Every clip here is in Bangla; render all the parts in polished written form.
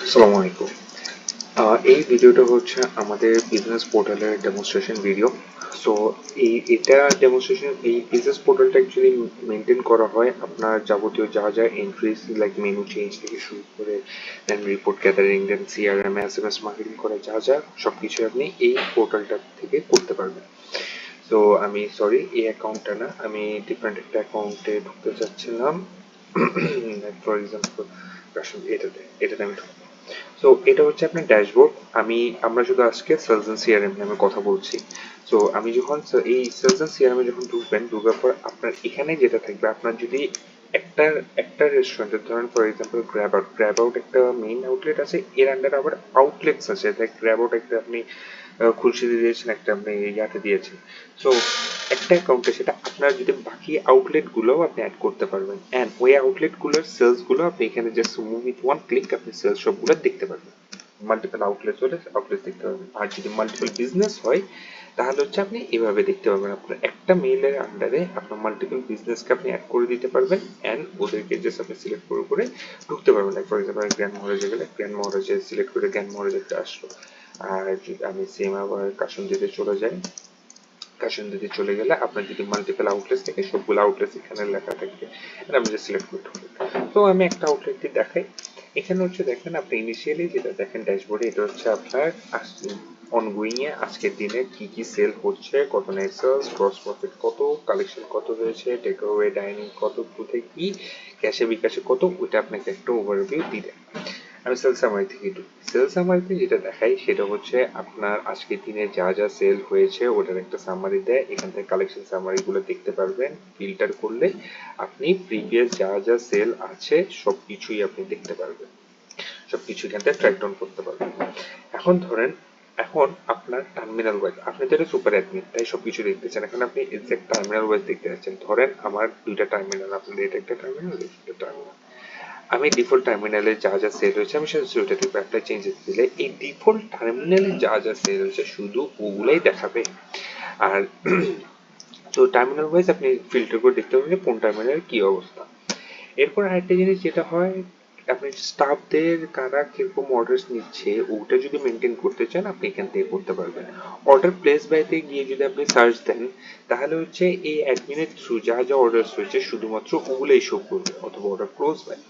আসসালামু আলাইকুম। এই ভিডিওটা হচ্ছে আমাদের বিজনেস পোর্টালের ডেমনস্ট্রেশন ভিডিও। সো এটা ডেমনস্ট্রেশন, এই বিজনেস পোর্টালটা অ্যাকচুয়ালি মেনটেন করা হয় আপনার যাবতীয় যা যা এন্ট্রিজ লাইক মেনু চেঞ্জ থেকে শুরু করে দেন রিপোর্ট গ্যাদারিং দেন সিআরএম এসএমএস মার্কেটিং করা যা যা সবকিছু আপনি এই পোর্টালটা থেকে করতে পারবেন। তো আমি সরি, এই অ্যাকাউন্টটা না, আমি ডিফারেন্ট একটা অ্যাকাউন্টে ঢুকতে চাচ্ছিলাম। ফর এক্সাম্পল এটাতে আমি ঢুকবো। সো এটা হচ্ছে আপনার ড্যাশবোর্ড। আমরা শুধু আজকে সেলস এন্ড সিআরএম নিয়ে আমি কথা বলছি। সো আমি যখন এই সেলস এন্ড সিআরএম এ যখন ঢুকবেন, ঢুকার পর আপনার এখানে যেটা থাকবে, আপনার যদি একটা একটা রেস্টুরেন্টের ধরেন ফর এক্সাম্পল গ্র্যাব আউট একটা মেইন আউটলেট আছে, এর আন্ডারে আবার আউটলেটস আছে। লাইক গ্র্যাব আউট একটা আপনি খুলশিতে দিয়েছেন, একটা আপনি ইয়াতে দিয়েছেন। সো একটা অ্যাকাউন্টে সেটা আপনার যদি বাকি আউটলেট গুলোও আপনি অ্যাড করতে পারবেন, এন্ড ওই আউটলেট গুলোর সেলস গুলো আপনি এখানে just move with one click আপনি সেলস সবগুলো দেখতে পারবেন। মাল্টিপল আউটলেট হলে আউটলেট দেখতে পারবেন, আর যদি মাল্টিপল বিজনেস হয় তাহলে হচ্ছে আপনি এভাবে দেখতে পারবেন। আপনার একটা মেইলের আন্ডারে আপনার মাল্টিপল বিজনেসকে আপনি অ্যাড করে দিতে পারবেন, এন্ড ওদেরকে জাস্ট আপনি সিলেক্ট করে করে ঢুকতে পারবেন। লাইক ফর এক্সাম্পল গ্র্যান্ড মহারাজে গেলে গ্র্যান্ড মহারাজে সিলেক্ট করে গ্র্যান্ড মহারাজে আসলো। আর যদি আমি সেম আবার কাশিমদিতে চলে যাই, কাশিমদিতে চলে গেলে আপনার যদি মাল্টিপল আউটলেটস থাকে সবগুলো আউটলেটস এখানে লেখা থাকবে, আমি জাস্ট সিলেক্ট করতে পারবো। তো আমি একটা আউটলেটটি দেখাই। এখানে হচ্ছে দেখেন আপনি ইনিশিয়ালি যেটা দেখেন ড্যাশবোর্ডে, এটা হচ্ছে আপনার অনগোয়িং এ আজকের দিনে কি কি সেল হচ্ছে, কত নেট সেলস, গ্রস প্রফিট কত, কালেকশন কত হয়েছে, টেক অ্যাওয়ে ডাইনিং কত, কোথায় কি, ক্যাশে বিকাশে কত, ওইটা আপনাকে একটা ওভারভিউ দিবে। আমি সেল সামারি থেকে ঢুকি। সেল সামারিতে যেটা দেখাই সেটা হচ্ছে আপনার আজকের দিনে যা যা সেল হয়েছে ওটার একটা সামারি দেয়। এখান থেকে কালেকশন সামারি গুলো দেখতে পারবেন। ফিল্টার করলে আপনি প্রিভিয়াস যা যা সেল আছে সবকিছুই আপনি দেখতে পারবেন, সবকিছু এখান থেকে ট্র্যাক ডাউন করতে পারবেন। এখন ধরেন, এখন আপনার টার্মিনাল ওয়াইজ, আপনি তো এটা সুপার অ্যাডমিন তাই সবকিছু দেখতেছেন, এখন আপনি এক্সাক্ট টার্মিনাল ওয়াইজ দেখতে যাচ্ছেন। ধরেন আমার দুইটা টার্মিনাল, আপনাদের এটা একটা টার্মিনাল, এটা একটা টার্মিনাল। আমি ডিফল্ট টার্মিনালে যা যা সেল হয়েছে আমি সেটা দেখবো। একটা চেঞ্জেস দিলে এই ডিফল্ট টার্মিনালে যা যা সেল হয়েছে শুধু ওগুলাই দেখাবে। আর তো টার্মিনাল ওয়াইজ আপনি ফিল্টার করে দেখতে পাবেন যে কোন টার্মিনালের কি অবস্থা। এরপর আরেকটা জিনিস যেটা হয়, আপনি স্টাফদের কারা কিরকম অর্ডার নিচ্ছে ওটা যদি মেনটেন করতে চান আপনি এখান থেকে করতে পারবেন। অর্ডার প্লেস বাইতে গিয়ে যদি আপনি সার্চ দেন তাহলে হচ্ছে এই অ্যাডমিনের থ্রু যা যা অর্ডার হয়েছে শুধুমাত্র ওগুলোই শো করবে, অথবা অর্ডার ক্লোজ বাই,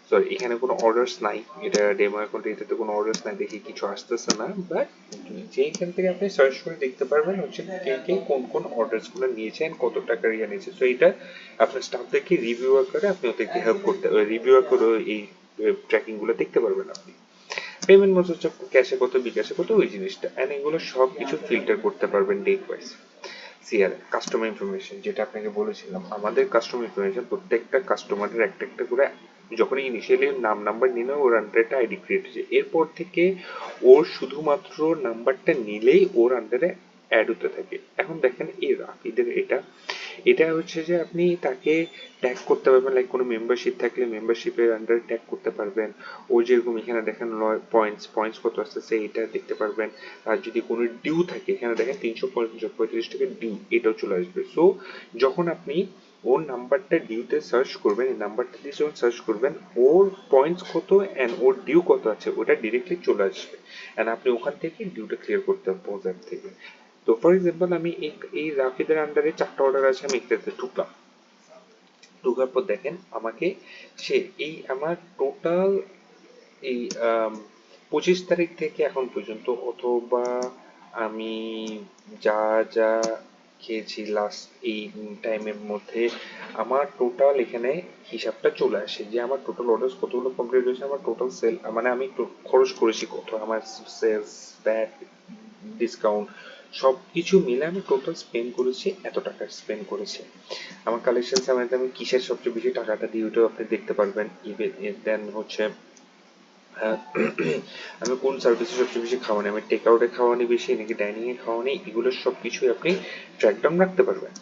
সরি এখানে কোনো অর্ডারস নাই, এটা ডেমো অ্যাকাউন্টে এটাতে কোনো অর্ডারস নাই দেখে কিছু আসতেছে না। বাট যেইখান থেকে আপনি সার্চ করে দেখতে পারবেন হচ্ছে কে কে কোন কোন অর্ডারস গুলো নিয়েছেন, কত টাকার ইয়ে নিয়েছে। সো এটা আপনার স্টাফদেরকে রিভিউ করে আপনি ওদেরকে হেল্প করতে, রিভিউ করে এই ট্র্যাকিং গুলো দেখতে পারবেন আপনি। পেমেন্ট মোড হচ্ছে ক্যাশে কত বিকাশে কত ওই জিনিসটা, এন্ড এগুলো সব কিছু ফিল্টার করতে পারবেন date wise. CRM customer information, যেটা আপনাকে বলেছিলাম, আমাদের কাস্টমার ইনফরমেশন প্রত্যেকটা কাস্টমারের একটা একটা করে যখন ইনিশিয়ালি নাম নাম্বার নিলে ওর আন্ডারে একটা আইডি ক্রিয়েট হয়েছে, এরপর থেকে ওর শুধুমাত্র নাম্বারটা নিলেই ওর আন্ডারে অ্যাড হতে থাকে। এখন দেখেন এই রাফিদের এটা, এটা হচ্ছে যে আপনি তাকে ট্যাগ করতে পারবেন, লাইক কোনো মেম্বারশিপ থাকলে মেম্বারশিপের আন্ডারে ট্যাগ করতে পারবেন। ও যেরকম এখানে দেখেন পয়েন্টস পয়েন্টস কত আসতেছে এটা দেখতে পারবেন। আর যদি কোনো ডিউ থাকে এখানে দেখেন 335 টাকা ডিউ, এটাও চলে আসবে। সো যখন আপনি ওর নাম্বারটা ডিউতে সার্চ করবেন, এই নাম্বারটা দিয়ে যখন সার্চ করবেন ওর পয়েন্টস কত এন্ড ওর ডিউ কত আছে ওটা ডিরেক্টলি চলে আসবে, এন্ড আপনি ওখান থেকে ডিউটা ক্লিয়ার করতে পারবেন ওদের থেকে। তো ফর এক্সাম্পল আমি এই রাফিদের আন্ডারে 4টা অর্ডার আছে, আমি একটাতে ঢুকলাম। ঢোকার পর দেখেন আমাকে সে এই আমার টোটাল এই 25 তারিখ থেকে এখন পর্যন্ত, অথবা আমি যা যা খেয়েছি লাস্ট এই টাইমের মধ্যে, আমার টোটাল এখানে হিসাবটা চলে আসে যে আমার টোটাল অর্ডার কতগুলো কমপ্লিট হয়েছে, আমার টোটাল সেল মানে আমি খরচ করেছি কত, আমার সেলস ব্যাট ডিসকাউন্ট সব কিছু মিলে আমি টোটাল স্পেন্ড করেছি, এত টাকা স্পেন্ড করেছি। আমার কালেকশন সামারিতে আমি কিসের সবচেয়ে বেশি টাকাটা দিই ওটাও আপনি দেখতে পারবেন। দেন হচ্ছে আহ, আমি কোন সার্ভিসে সবচেয়ে বেশি খাওয়ানি, আমি টেক আউটে খাওয়ানি বেশি নাকি ডাইনিং এ খাওয়ানি, এগুলো সব কিছুই আপনি ট্র্যাক ডাউন রাখতে পারবেন।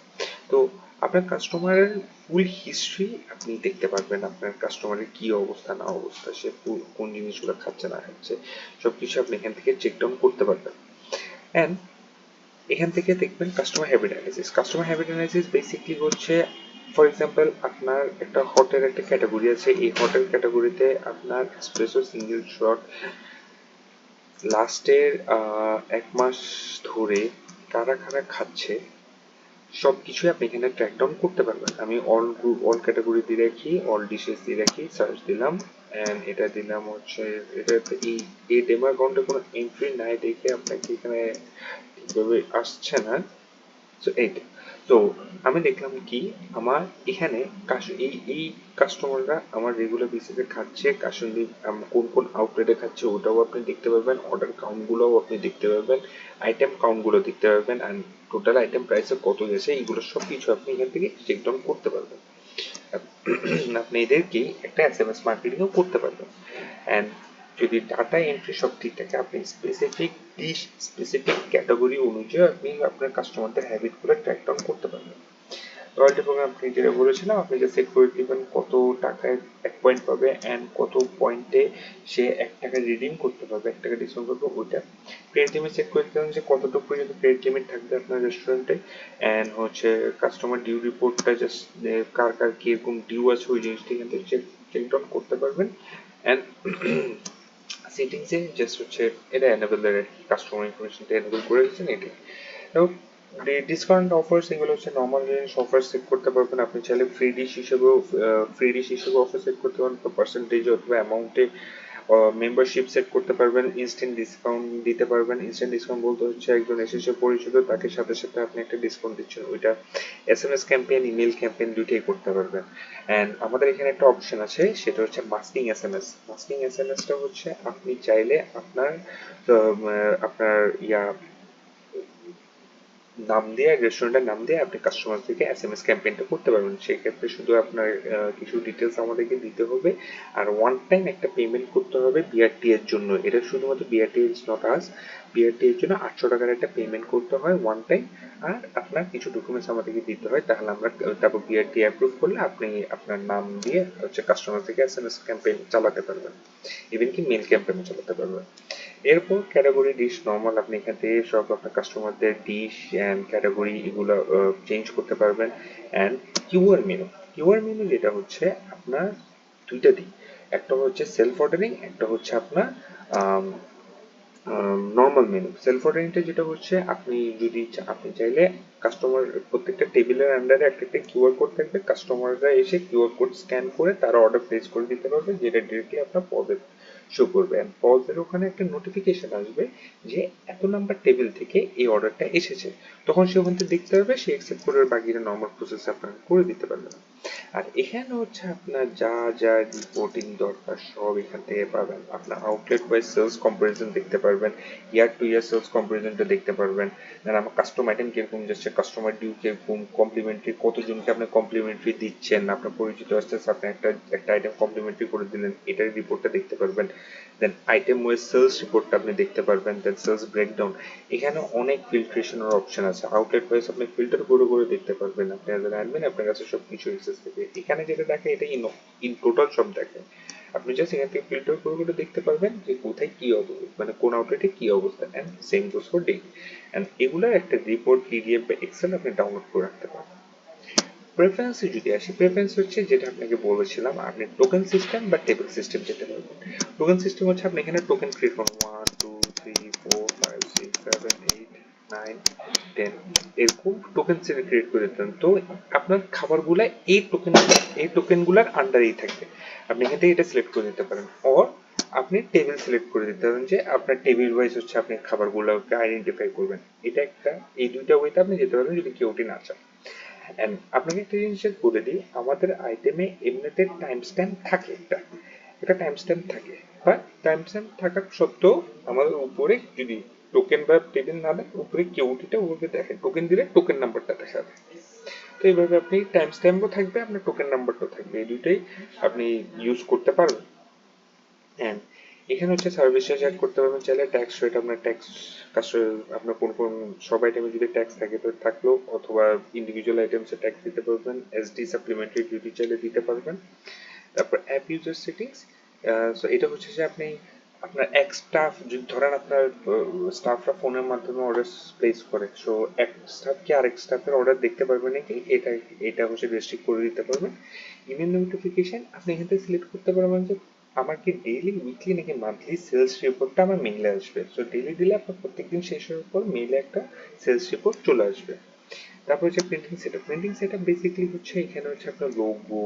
তো আপনার কাস্টমারের ফুল হিস্ট্রি আপনি দেখতে পারবেন, আপনার কাস্টমারের কি অবস্থা না অবস্থা, সে কোন জিনিসগুলো খাচ্ছে না খাচ্ছে সবকিছু আপনি এখান থেকে চেক ডাউন করতে পারবেন। এন্ড এখান থেকে দেখবেন customer habit analysis. Customer habit analysis basically হচ্ছে ফর এক্সাম্পল আপনার একটা হটের একটা ক্যাটাগরি আছে, এই হটের ক্যাটাগরিতে আপনার এসপ্রেসো সিঙ্গেল শট লাস্টের 1 মাস ধরে কারা কারা খাচ্ছে সবকিছুই আপনি এখানে ট্র্যাক ডাউন করতে পারবেন। আমি অল গ্রুপ অল ক্যাটাগরি দিয়ে রাখি, অল ডিশেস দিয়ে রাখি, সার্চ দিলাম অ্যান্ড এটা দিলাম হচ্ছে এটা এই ডেমো অ্যাকাউন্টে কোনো এন্ট্রি নাই দেখে আপনাকে এখানে ঠিকভাবে আসছে না। সো এইটা, তো আমি দেখলাম কি আমার এখানে এই কাস্টমাররা আমার রেগুলার বেসিসে খাচ্ছে, কাস্টমার কোন কোন আউটলেটে খাচ্ছে ওটাও আপনি দেখতে পারবেন, অর্ডার কাউন্ট গুলোও আপনি দেখতে পারবেন, আইটেম কাউন্ট গুলো দেখতে পারবেন, অ্যান্ড টোটাল আইটেম প্রাইসে কত গেছে এগুলো সব কিছু আপনি এখান থেকে চেক ডাউন করতে পারবেন। আপনি এদেরকে একটা এসএমএস মার্কেটিংও করতে পারবেন। অ্যান্ড যদি ডাটা এন্ট্রি সব ঠিক থাকে আপনি স্পেসিফিক ডিশ স্পেসিফিক ক্যাটাগরি অনুযায়ী আপনি আপনার কাস্টমারদের হ্যাবিটগুলো ট্র্যাক ডাউন করতে পারবেন। লয়্যালটি প্রোগ্রাম আপনি যেটা বলেছিলাম আপনি যে সেট করে দিবেন কত টাকায় 1 পয়েন্ট পাবে অ্যান্ড কত পয়েন্টে সে 1 টাকা রিডিম করতে পারবে, 1 টাকা ডিসকাউন্ট করবে ওইটা। ক্রেডিট লিমিট সেট করে দিতে যে কতটুকু পর্যন্ত ক্রেডিট লিমিট থাকবে আপনার রেস্টুরেন্টে, অ্যান্ড হচ্ছে কাস্টমার ডিউ রিপোর্টটা জাস্ট কার কার কিরকম ডিউ আছে ওই জিনিসটা এখান থেকে চেক ডাউন করতে পারবেন। অ্যান্ড সেটিংসে জাস্ট হচ্ছে এটা এনেবল এর কাস্টমার ইনফরমেশনটা এনেবল করে দিচ্ছেন এটাই। এবং ডিসকাউন্ট অফার্স এগুলো হচ্ছে নর্মাল জিনিস অফার সেট করতে পারবেন। আপনি চাইলে ফ্রি ডিশ হিসেবেও অফার সেট করতে পারবেন, পার্সেন্টেজ অথবা অ্যামাউন্টে মেম্বারশিপ সেট করতে পারবেন, ইনস্ট্যান্ট ডিসকাউন্ট দিতে পারবেন। ইনস্ট্যান্ট ডিসকাউন্ট বলতে হচ্ছে একজন এসেছে পরিচিত তাকে সাথে সাথে আপনি একটা ডিসকাউন্ট দিচ্ছেন, ওইটা এসএমএস ক্যাম্পেইন ইমেল ক্যাম্পেইন দুইটাই করতে পারবেন। অ্যান্ড আমাদের এখানে একটা অপশন আছে সেটা হচ্ছে মাস্কিং এসএমএস। মাস্কিং এসএমএসটা হচ্ছে আপনি চাইলে আপনার নাম দিয়ে রেস্টুরেন্টের নাম দিয়ে আপনি কাস্টমার থেকে এসএমএস ক্যাম্পেইনটা করতে পারবেন। সেক্ষেত্রে শুধু আপনার কিছু ডিটেলস আমাদেরকে দিতে হবে আর ওয়ান টাইম একটা পেমেন্ট করতে হবে বিআরটি এর জন্য। এটা শুধুমাত্র BRT is not us, BRT এর জন্য 800 টাকার একটা পেমেন্ট করতে হয় ওয়ান টাইম, আর আপনার কিছু ডকুমেন্টস আমাদেরকে দিতে হয়, তাহলে আমরা তারপর বিআরটি অ্যাপ্রুভ করলে আপনি আপনার নাম দিয়ে হচ্ছে কাস্টমার থেকে এসএমএস ক্যাম্পেইন চালাতে পারবেন, ইভেন কি মেল ক্যাম্পেইনও চালাতে পারবেন। এরপর ক্যাটাগরি ডিশ নর্মাল আপনি এখান থেকে সব আপনার কাস্টমারদের ডিশ অ্যান্ড ক্যাটাগরি এগুলো চেঞ্জ করতে পারবেন। অ্যান্ড কিউআর মেনু যেটা হচ্ছে আপনার দুইটা দিক, একটা হচ্ছে সেলফ অর্ডারিং, একটা হচ্ছে আপনার নর্মাল মেনু। সেলফ অর্ডারিংটা যেটা হচ্ছে আপনি যদি আপনি চাইলে কাস্টমার প্রত্যেকটা টেবিলের আন্ডারে একটা একটা কিউআর কোড থাকবে, কাস্টমাররা এসে কিউআর কোড স্ক্যান করে তারা অর্ডার প্লেস করে দিতে পারবে, যেটা ডিরেক্টলি আপনার পদে শো করবে। অ্যান্ড পজের ওখানে একটা নোটিফিকেশন আসবে যে এত নাম্বার টেবিল থেকে এই অর্ডারটা এসেছে, তখন সে ওখান থেকে দেখতে পারবে, সে অ্যাকসেপ্ট করে বাকিটা নর্মাল প্রসেস আপনাকে করে দিতে পারবে। আর এখানে হচ্ছে আপনার যা যা রিপোর্টিং দরকার সব এখান থেকে পাবেন। আপনার আউটলেট ওয়াইজ সেলস কম্পারিজন দেখতে পারবেন, ইয়ার টু ইয়ার সেলস কম্পারিজনটা দেখতে পারবেন। আর আমার কাস্টম আইটেম কিরকম যাচ্ছে, কাস্টমার ডিউ কিরকম, কমপ্লিমেন্টারি কতজনকে আপনি কমপ্লিমেন্টারি দিচ্ছেন, আপনার পরিচিত আসতে আপনি একটা আইটেম কমপ্লিমেন্টারি করে দিলেন, এটার রিপোর্টটা দেখতে পারবেন। দেন আইটেম ওয়াইজ সেলস রিপোর্টটা আপনি দেখতে পারবেন, দেন সেলস ব্রেকডাউন। এখানে অনেক ফিল্ট্রেশনের অপশন আছে, আউটলেট ওয়াইজ আপনি ফিল্টার করে করে দেখতে পারবেন। আপনি অ্যাজ অ্যাডমিন আপনার কাছে সব কিছু এক্সেস থাকে, এখানে যেটা দেখে এটা ইন টোটাল সব দেখে। আপনি জাস্ট এখান থেকে ফিল্টার করে করে দেখতে পারবেন যে কোথায় কি অবস্থা, মানে কোন আউটলেটে কি অবস্থা। And same goes for daily. And এগুলার একটা রিপোর্ট পিডিএফ বা এক্সেল আপনি ডাউনলোড করে রাখতে পারবেন। প্রেফারেন্সে যদি আসি, প্রেফারেন্স হচ্ছে যেটা আপনাকে বলেছিলাম, আপনি টোকেন সিস্টেম বা টেবিল সিস্টেম যেতে পারবেন। টোকেন সিস্টেম হচ্ছে আপনি এখানে টোকেন ক্রিয়েট করুন 1 2 3 4 5 6 7 8 9 10 এরকম টোকেন ক্রিয়েট করে দিতেন, তো আপনার খাবারগুলা এই টোকেনগুলার আন্ডারেই থাকবে। আপনি এখান থেকে এটা সিলেক্ট করে দিতে পারেন, অর আপনি টেবিল সিলেক্ট করে দিতে পারেন যে আপনার টেবিল ওয়াইজ হচ্ছে আপনি খাবারগুলোকে আইডেন্টিফাই করবেন। এটা একটা, এই দুইটা ওয়েতে আপনি যেতে পারেন যদি কেউ না চান। এন্ড আপনাকে একটা জিনিস বলে দিই, আমাদের আইটেমে এমনিতে টাইম স্ট্যাম্প থাকে, একটা টাইম স্ট্যাম্প থাকে, বাট টাইম স্ট্যাম্প থাকার সত্ত্বেও আমাদের উপরে যদি টোকেন বা টেবিল না দেয়, উপরে কিউটিটা উপরে দেখে, টোকেন দিলে টোকেন নাম্বারটা দেখাবে। তো এইভাবে আপনি টাইম স্ট্যাম্পও থাকবে, আপনার টোকেন নাম্বারটাও থাকবে, এই দুইটাই আপনি ইউজ করতে পারবেন। অ্যান্ড এখানে হচ্ছে সার্ভিস চার্জ অ্যাড করতে পারবেন চাইলে, ট্যাক্স রেট আপনার ট্যাক্স আপনার কোন কোন সব আইটেমে যদি ট্যাক্স থাকে তো থাকলো, অথবা ইন্ডিভিজুয়াল আইটেমসে ট্যাক্স দিতে পারবেন, এসডি সাপ্লিমেন্টারি ডিউটি চাইলে দিতে পারবেন। তারপর অ্যাপ ইউজার সেটিংস, সো এটা হচ্ছে যে আপনি আপনার এক স্টাফ যদি ধরেন আপনার স্টাফরা ফোনের মাধ্যমে অর্ডার প্লেস করে, সো এক স্টাফ কি আরেক স্টাফের অর্ডার দেখতে পারবে নাকি, এটা এটা হচ্ছে রেস্ট্রিক্ট করে দিতে পারবেন। ইমেল নোটিফিকেশন আপনি এখান থেকে সিলেক্ট করতে পারবেন যে আমার কি ডেইলি, উইকলি নাকি মান্থলি সেলস রিপোর্টটা আমার মেইলে আসবে। সো ডেইলি দিলে আপনার প্রত্যেকদিন শেষ হওয়ার পর মেইলে একটা সেলস রিপোর্ট চলে আসবে। তারপর হচ্ছে প্রিন্টিং সেটআপ বেসিক্যালি হচ্ছে এখানে হচ্ছে আপনার লোগো,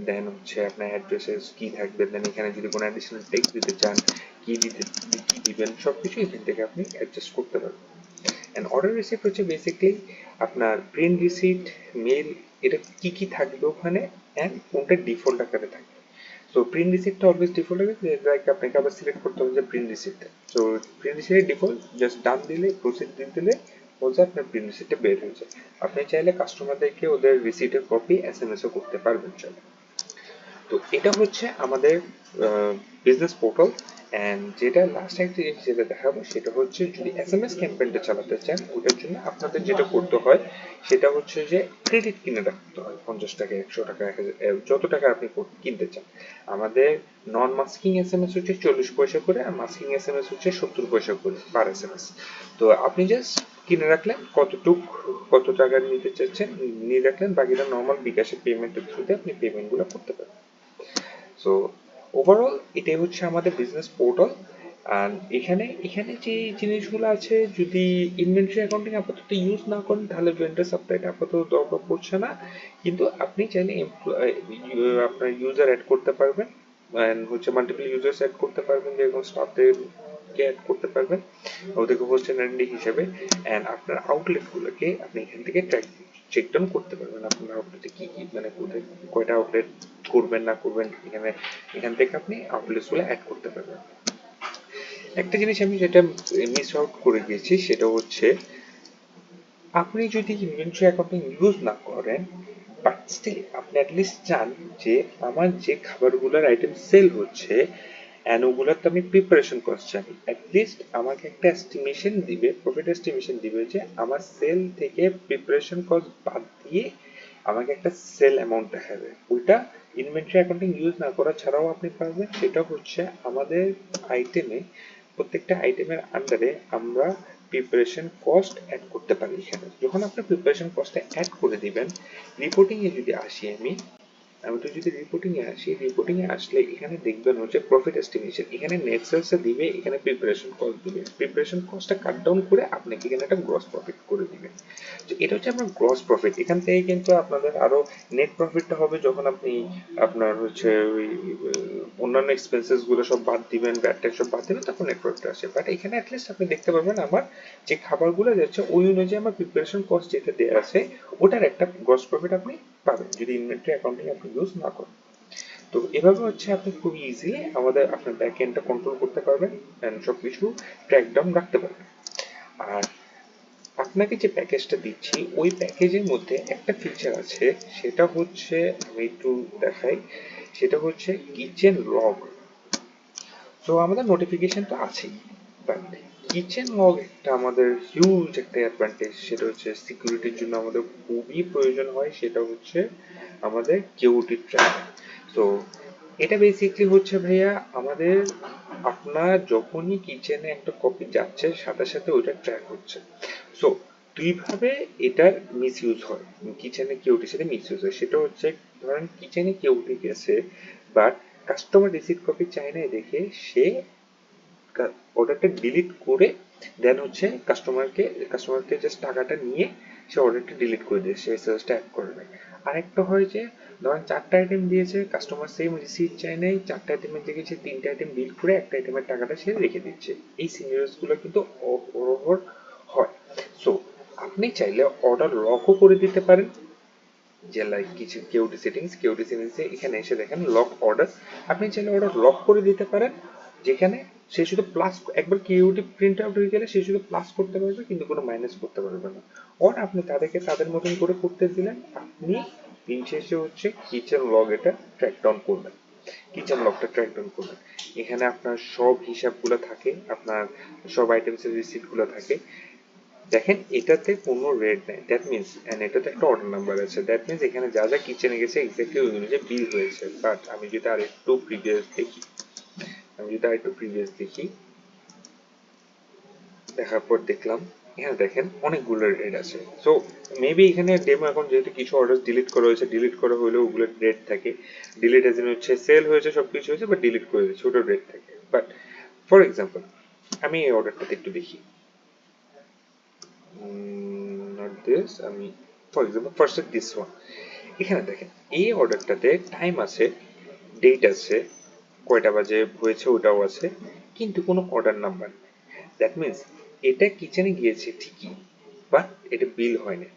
দেন হচ্ছে আপনার অ্যাড্রেসেস কি থাকবে, দেন এখানে যদি কোনো অ্যাডিশনাল টেক্সট দিতে চান কি দিতে কি দিবেন সবকিছু এখান থেকে আপনি অ্যাডজাস্ট করতে পারবেন। এন্ড অর্ডার রিসিপ্ট হচ্ছে বেসিক্যালি আপনার প্রিন্ট রিসিপ্ট, মেল, এটা কি কি থাকবে ওখানে এন্ড কোনটা ডিফল্ট আকারে থাকবে। সো প্রিন্ট রিসিপ্টটা অলওয়েজ ডিফল্ট হবে, লাইক আপনাকে আবার সিলেক্ট করতে হবে যে print receipt. So print receipt default, just done দিলে প্রসিড দিলে বলছে আপনার প্রিন্ট রিসিপ্টটা বের হয়ে যায়। আপনি চাইলে কাস্টমারদেরকে ওদের রিসিপ্টের কপি এসএমএস ও করতে পারবেন চাইলে। তো এটা হচ্ছে আমাদের বিজনেস পোর্টাল। অ্যান্ড যেটা লাস্ট একটা জিনিস যেটা দেখাবো সেটা হচ্ছে যদি এসএমএস ক্যাম্পেইনটা চালাতে চান ওটার জন্য আপনাদের যেটা করতে হয় সেটা হচ্ছে যে ক্রেডিট কিনে রাখতে হয় 50 টাকা, 100 টাকা, 1000, যত টাকা আপনি কিনতে চান। আমাদের নন মাস্কিং এসএমএস হচ্ছে 40 পয়সা করে, আর মাস্কিং এসএমএস হচ্ছে 70 পয়সা করে পার এসএমএস। তো আপনি জাস্ট কিনে রাখলেন কত টাকা নিতে চাচ্ছেন নিয়ে রাখলেন, বাকিটা নর্মাল বিকাশে পেমেন্টের থ্রুতে আপনি পেমেন্টগুলো করতে পারেন। সো ওভারঅল এটাই হচ্ছে আমাদের বিজনেস পোর্টাল। আর এখানে এখানে যে জিনিসগুলো আছে, যদি ইনভেন্টরি অ্যাকাউন্টিং আপাতত ইউজ না করেন তাহলে ভেন্ডর সাপ্লাইটা আপাতত দরকার পড়ছে না, কিন্তু আপনি চাইলে আপনার ইউজার অ্যাড করতে পারবেন, হচ্ছে মাল্টিপল ইউজার্স অ্যাড করতে পারবেন, যেরকম স্টাফদেরকে অ্যাড করতে পারবেন ওদেরকে হোস্ট এন্ড হিসেবে। অ্যান্ড আপনার আউটলেটগুলোকে আপনি এখান থেকে চেক ডাউন করতে পারবেন, আপনার আউটলেটে কি কি মানে কোথায় কয়টা আউটলেট করবেন না করবেন, এখান থেকে আপনি আউটলেটস গুলো অ্যাড করতে পারবেন। একটা জিনিস আমি যেটা মিস আউট করে গেছি সেটা হচ্ছে আপনি যদি ইনভেন্টরি অ্যাকাউন্টিং ইউজ না করেন বাট স্টিল আপনি অ্যাটলিস্ট চান যে আমার যে খাবারগুলোর আইটেম সেল হচ্ছে অ্যান্ড ওগুলোর তো আমি প্রিপারেশন কস্ট জানি, অ্যাটলিস্ট আমাকে একটা এস্টিমেশন দিবে, প্রফিট এস্টিমেশন দিবে যে আমার সেল থেকে প্রিপারেশন কস্ট বাদ দিয়ে আমাকে একটা সেল অ্যামাউন্ট দেখাবে। ওইটা ইনভেন্টরি অ্যাকাউন্টিং ইউজ না করা ছাড়াও আপনি পারবেন। সেটা হচ্ছে আমাদের আইটেমে, প্রত্যেকটা আইটেমের আন্ডারে আমরা প্রিপারেশন কস্ট অ্যাড করতে পারি। এখানে যখন আপনি প্রিপারেশন কস্টটা অ্যাড করে দিবেন, রিপোর্টিং এ যদি আসি আমি তো যদি রিপোর্টিং এ আসি, রিপোর্টিং এ আসলে এখানে দেখবেন হচ্ছে প্রফিট এস্টিমেশন, এখানে নেট সেলস দিবে, এখানে প্রিপারেশন কস্ট দিবে, প্রিপারেশন কস্টটা কাট ডাউন করে আপনাকে এখানে একটা গ্রস প্রফিট করে দিবে। তো এটা হচ্ছে আপনার গ্রস প্রফিট। এখান থেকে কিন্তু আপনাদের আরো নেট প্রফিটটা হবে যখন আপনি আপনার হচ্ছে ওই অন্যান্য এক্সপেন্সেস গুলো সব বাদ দিবেন, ব্যাড ট্যাক্স সব বাদ দিবেন, তখন নেট প্রফিট আসে। বাট এখানে অ্যাটলিস্ট আপনি দেখতে পারবেন আমার যে খাবারগুলো যাচ্ছে ওই অনুযায়ী আমার প্রিপারেশন কস্ট যেটা দেওয়া আছে ওটার একটা গ্রস প্রফিট আপনি পাবেন যদি ইনভেন্টরি অ্যাকাউন্টিং আপনি ইউজ না করেন। তো এভাবে হচ্ছে আপনি খুব ইজিলি আমাদের আপনার ব্যাক এন্ডটা কন্ট্রোল করতে পারবেন এন্ড সবকিছু ট্র্যাক ডাউন রাখতে পারবেন। আর আপনাকে যে প্যাকেজটা দিচ্ছি ওই প্যাকেজের মধ্যে একটা ফিচার আছে, সেটা হচ্ছে আমি একটু দেখাই, সেটা হচ্ছে কিচেন লগ। তো আমাদের নোটিফিকেশন তো আছেই, বাট কিচেন লগ একটা আমাদের হিউজ একটা অ্যাডভান্টেজ, সেটা হচ্ছে সিকিউরিটির জন্য আমাদের খুবই প্রয়োজন হয়, সেটা হচ্ছে আমাদের কেওটি ট্র্যাক। তো এটা বেসিকলি হচ্ছে ভাইয়া আমাদের আপনার যখনই কিচেনে একটা কপি যাচ্ছে সাথে সাথে ওইটা ট্র্যাক হচ্ছে। সো দুইভাবে এটার মিস ইউজ হয়, কিচেনে কেউটির সাথে মিস ইউজ হয়। সেটা হচ্ছে ধরেন কিচেনে কেউটি গেছে বাট কাস্টমার রিসিভ কপি চায় না দেখে সে অর্ডারটা ডিলিট করে দেন হচ্ছে কাস্টমারকে জাস্ট টাকাটা নিয়ে সে অর্ডারটা ডিলিট করে দিয়ে সে সেলসটা অ্যাড করে নেয়। আরেকটা হয় যে ধরেন 4টা আইটেম দিয়েছে, কাস্টমার সেম রিসিট চায় নাই, 4টা আইটেমের জায়গায় সে 3টা আইটেম বিল করে একটা আইটেমের টাকাটা সে রেখে দিচ্ছে। এই সিনারিওস গুলো কিন্তু অহরহ হয়। সো আপনি চাইলে অর্ডার লকও করে দিতে পারেন, যে লাইক কিছু কেউটি সেটিংসে এখানে এসে দেখেন লক অর্ডার, আপনি চাইলে অর্ডার লক করে দিতে পারেন, যেখানে সে শুধু প্লাস, একবার কেউটি প্রিন্ট আউট হয়ে গেলে সে শুধু প্লাস করতে পারবে কিন্তু কোনো মাইনাস করতে পারবে না। অর আপনি তাদেরকে তাদের মতন করে করতে দিলেন, আপনি দিন শেষে হচ্ছে কিচেন লগ এটা ট্র্যাক ডাউন করবেন, কিচেন লকটা ট্র্যাক ডাউন করবেন। এখানে আপনার সব হিসাবগুলো থাকে, আপনার সব আইটেমসের রিসিপ্টগুলো থাকে। দেখেন এটাতে কোনো রেট নেই, দ্যাট মিনস, এন্ড এটাতে একটা অর্ডার নাম্বার আছে, দ্যাট মিনস এখানে যা যা কিচেনে গেছে এক্স্যাক্টলি ওই অনুযায়ী বিল হয়েছে। বাট আমি যদি আর একটু প্রিভিয়াস দেখি, আমি যদি আরেকটু প্রিভিয়াস দেখি, দেখার পর দেখলাম এখানে দেখেন অনেকগুলো রেট আছে। সো মেবি এখানে ডেমো এখন যেহেতু কিছু অর্ডার ডিলিট করা হয়েছে, ডিলিট করা হলেও ওগুলো রেট থাকে, ডিলিট এজ হচ্ছে সেল হয়েছে সবকিছু হয়েছে বাট ডিলিট করে দিয়েছে, ওটা রেট থাকে। বাট ফর এক্সাম্পল আমি এই অর্ডারটাতে একটু দেখি, নট দিস, আমি for example first this one. এখানে দেখেন এই অর্ডারটাতে টাইম আছে, ডেট আছে, কয়টা বাজে হয়েছে ওটাও আছে, কিন্তু কোনো অর্ডার নাম্বার নেই। দ্যাট মিনস এটা কিচেনে গিয়েছে ঠিকই, বাট এটা বিল হয়নি।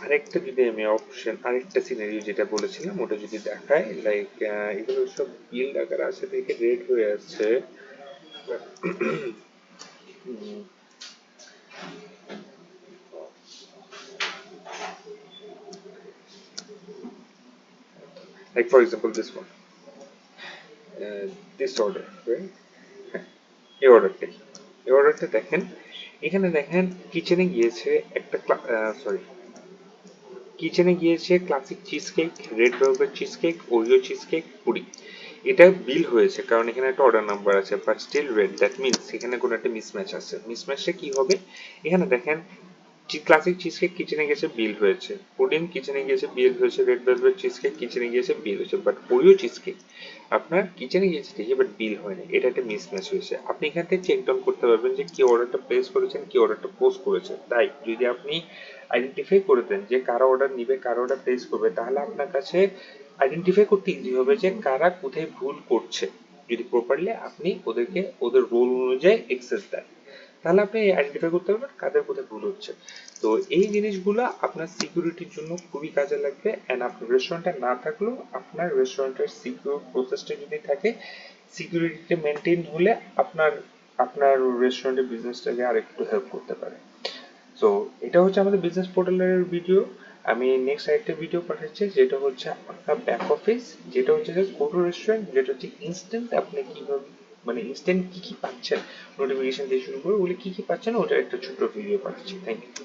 আরেকটা যদি আমি অপশন, আরেকটা সিনারিও যেটা বলেছিলাম ওটা যদি দেখায়, লাইক এগুলো সব বিল আকার আছে দেখে রেড হয়ে আছে। Like for example this one, this order, হ্যাঁ এই অর্ডারটাই, এই অর্ডারটা দেখেন, এখানে দেখেন কিচেনে গিয়েছে একটা, সরি, কিচেনে গিয়েছে classic cheesecake, red velvet cheesecake, Oreo cheesecake, pudding. এটা বিল হয়েছে কারণ এখানে একটা অর্ডার নাম্বার আছে, but still red. That means এখানে কোনো একটা মিসম্যাচ আছে। মিসম্যাচটা কি হবে, এখানে দেখেন ক্লাসিক চিজ কেক কিচেনে গেছে বিল হয়েছে, পুডিং কিচেনে গিয়েছে বিল হয়েছে, রেড ভেলভেট চিজ কেক কিচেনে গিয়েছে বিল হয়েছে, বাট ওরিও চিজ কেক আপনার কিচেনে গিয়েছে ঠিকই বাট বিল হয়নি। এটা একটা মিসম্যাচ হয়েছে। আপনি এখান থেকে চেক ডাউন করতে পারবেন যে কি অর্ডারটা প্লেস করেছেন, কি অর্ডারটা পোস্ট করেছে। তাই যদি আপনি আইডেন্টিফাই করে দেন যে কারা অর্ডার নিবে, কারা অর্ডার প্লেস করবে, তাহলে আপনার কাছে আইডেন্টিফাই করতে ইজি হবে যে কারা কোথায় ভুল করছে। যদি প্রপারলি আপনি ওদেরকে ওদের রোল অনুযায়ী এক্সেস দেন, তাহলে আপনি আইডেন্টিফাই করতে পারবেন কাদের কোথায় ভুল হচ্ছে। তো এই জিনিসগুলো আপনার সিকিউরিটির জন্য খুবই কাজে লাগবে। অ্যান্ড আপনার রেস্টুরেন্টে না থাকলেও আপনার রেস্টুরেন্টের সিকিউর প্রসেসটা যদি থাকে, সিকিউরিটিটা মেনটেন হলে আপনার আপনার রেস্টুরেন্টের বিজনেসটাকে আরেকটু হেল্প করতে পারে। সো এটা হচ্ছে আমাদের বিজনেস পোর্টালের ভিডিও। আমি নেক্সট আরেকটা ভিডিও পাঠাচ্ছি যেটা হচ্ছে আপনার ব্যাক অফিস, যেটা হচ্ছে জাস্ট গো টু রেস্টুরেন্ট, যেটা হচ্ছে ইনস্ট্যান্ট আপনি কিভাবে, মানে ইনস্ট্যান্ট কি কি পাচ্ছেন, নোটিফিকেশন দিয়ে শুরু করে ওগুলি কি কি পাচ্ছেন ওটার একটা ছোট্ট ভিডিও পাঠাচ্ছি। Thank you.